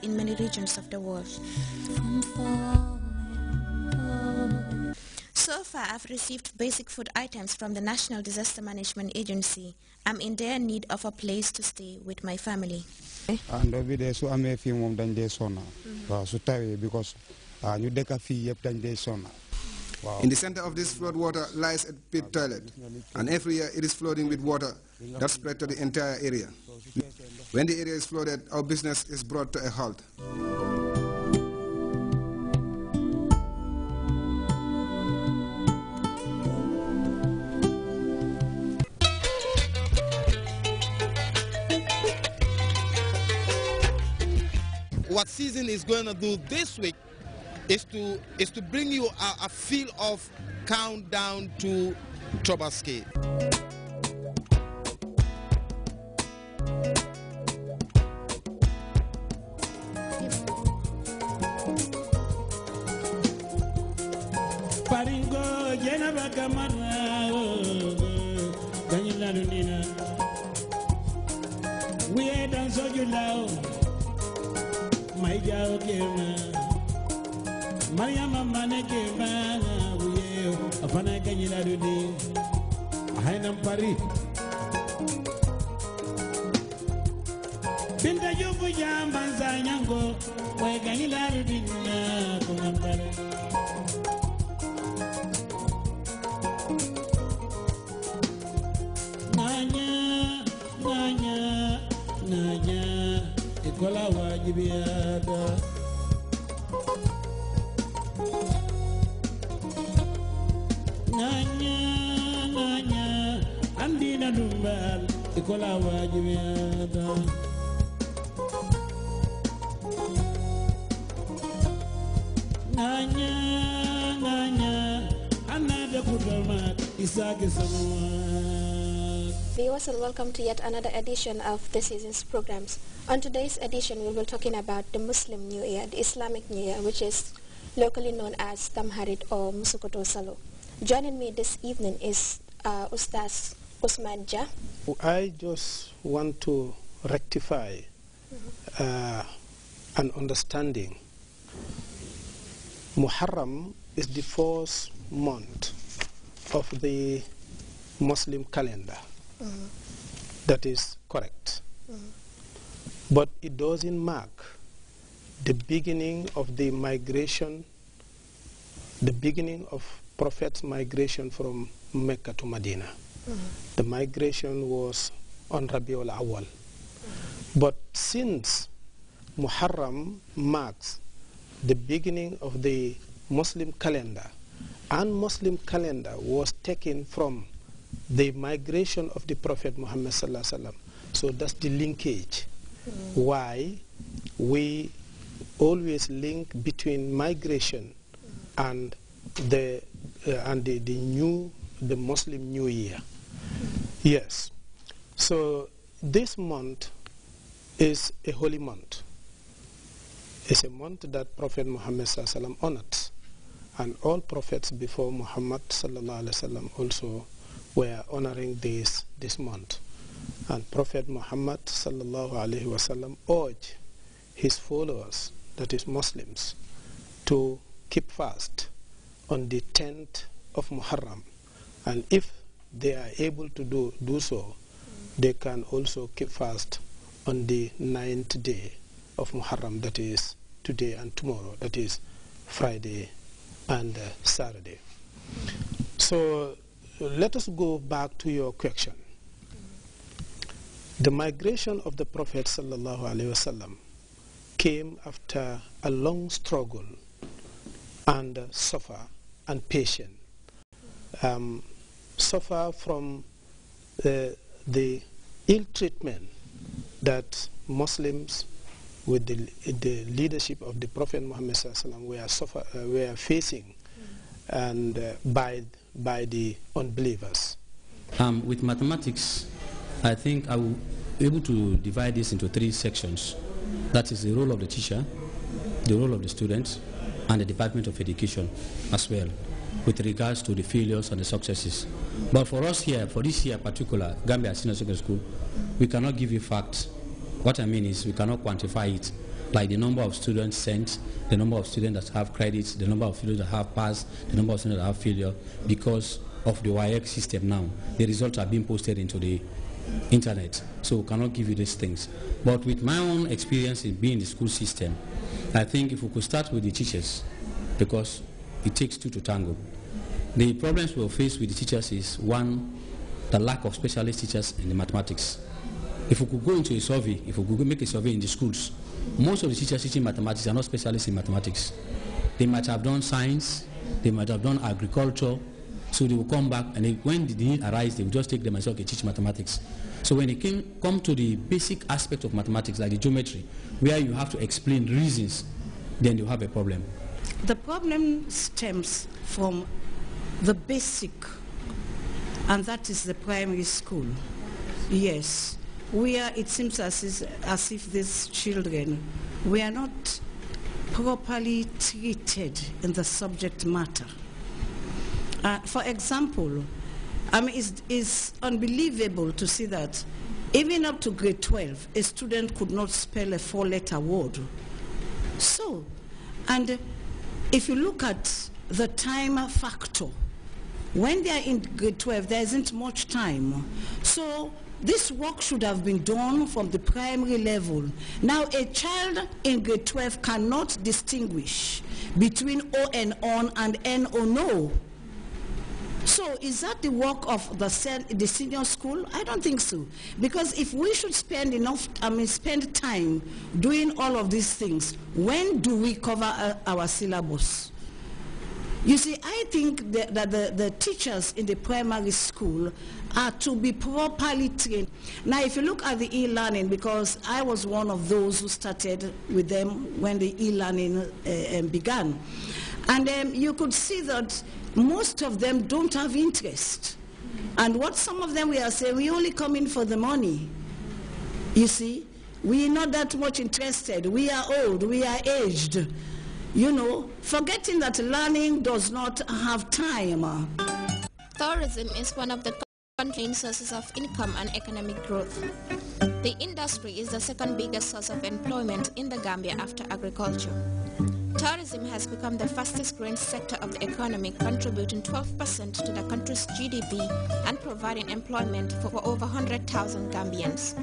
in many regions of the world. So far, I've received basic food items from the National Disaster Management Agency. I'm in dire need of a place to stay with my family. And every day, so I'm a few more than this one. So tired because you take a fee up than this one. In the center of this flood water lies a pit toilet, and every year it is flooding with water that spread to the entire area. When the area is flooded, our business is brought to a halt. What season is going to do this week is to bring you a feel of countdown to Tobaski. Paringo jena bakamana Daniela Lunina we dance so you now my jao kema Mariama maneke bana we afana Daniela Lunina hainam pari Binta jofu jambanza nyango we Daniela Lunina kumambare Kola wajibiada Nanya Andina dumbal Kola wajibiada Nanya Another kudamat Isaki sama. Viewers, and welcome to yet another edition of the season's programs. On today's edition, we will be talking about the Muslim New Year, the Islamic New Year, which is locally known as Tamharid or Musukoto Salo. Joining me this evening is Ustaz Usman Jah. I just want to rectify an understanding. Muharram is the first month of the Muslim calendar. That is correct. But it doesn't mark the beginning of the migration, the beginning of Prophet's migration from Mecca to Medina. The migration was on Rabiul Awal. But since Muharram marks the beginning of the Muslim calendar, and Muslim calendar was taken from the migration of the Prophet Muhammad sallallahu alaihi wasallam. So that's the linkage. Why we always link between migration and the Muslim New Year. Yes. So this month is a holy month. It's a month that Prophet Muhammad sallallahu alaihi wasallam honored, and all prophets before Muhammad sallallahu alaihi wasallam also were honoring this month. And Prophet Muhammad sallallahu alaihi wasallam urged his followers, that is Muslims, to keep fast on the 10th of Muharram. And if they are able to do so, they can also keep fast on the 9th day of Muharram, that is today and tomorrow, that is Friday and Saturday. So let us go back to your question. The migration of the Prophet sallallahu alaihi wasallam came after a long struggle and suffer and patience. Suffer from the ill treatment that Muslims with the leadership of the Prophet Muhammad sallallahu alaihi wasallam were facing, and by the unbelievers. With mathematics, I think I will be able to divide this into 3 sections. That is the role of the teacher, the role of the students, and the Department of Education as well, with regards to the failures and the successes. But for us here, for this year particular, Gambia Senior Secondary School, we cannot give you facts. What I mean is we cannot quantify it. like the number of students sent, the number of students that have credits, the number of students that have passed, the number of students that have failure. Because of the YX system now, the results are being posted into the internet, so we cannot give you these things. But with my own experience in being in the school system, I think if we could start with the teachers, because it takes two to tango. The problems we'll face with the teachers is, one, the lack of specialist teachers in the mathematics. If we could go into a survey, if we could make a survey in the schools, most of the teachers teaching mathematics are not specialists in mathematics. They might have done science, they might have done agriculture, so they will come back, and when the need arises, they will just take them and say, okay, teach mathematics. So when it come to the basic aspect of mathematics, like the geometry, where you have to explain reasons, then you have a problem. The problem stems from the basic, and that is the primary school. Yes, it seems as if these children were not properly treated in the subject matter. For example, I mean, it's unbelievable to see that even up to grade 12, a student could not spell a 4-letter word. So, and if you look at the time factor, when they are in grade 12, there isn't much time. So this work should have been done from the primary level. Now, a child in grade 12 cannot distinguish between O and on and N or no. So is that the work of the senior school? I don't think so. Because if we should spend spend time doing all of these things, when do we cover our syllabus? You see, I think that the teachers in the primary school are to be properly trained. Now, if you look at the e-learning, because I was one of those who started with them when the e-learning began, and you could see that most of them don't have interest. And what some of them we are saying, we only come in for the money. You see, we are not that much interested. We are old, we are aged. You know, forgetting that learning does not have time. Tourism is one of the main sources of income and economic growth. The industry is the second biggest source of employment in the Gambia after agriculture. Tourism has become the fastest growing sector of the economy, contributing 12% to the country's GDP and providing employment for over 100,000 Gambians.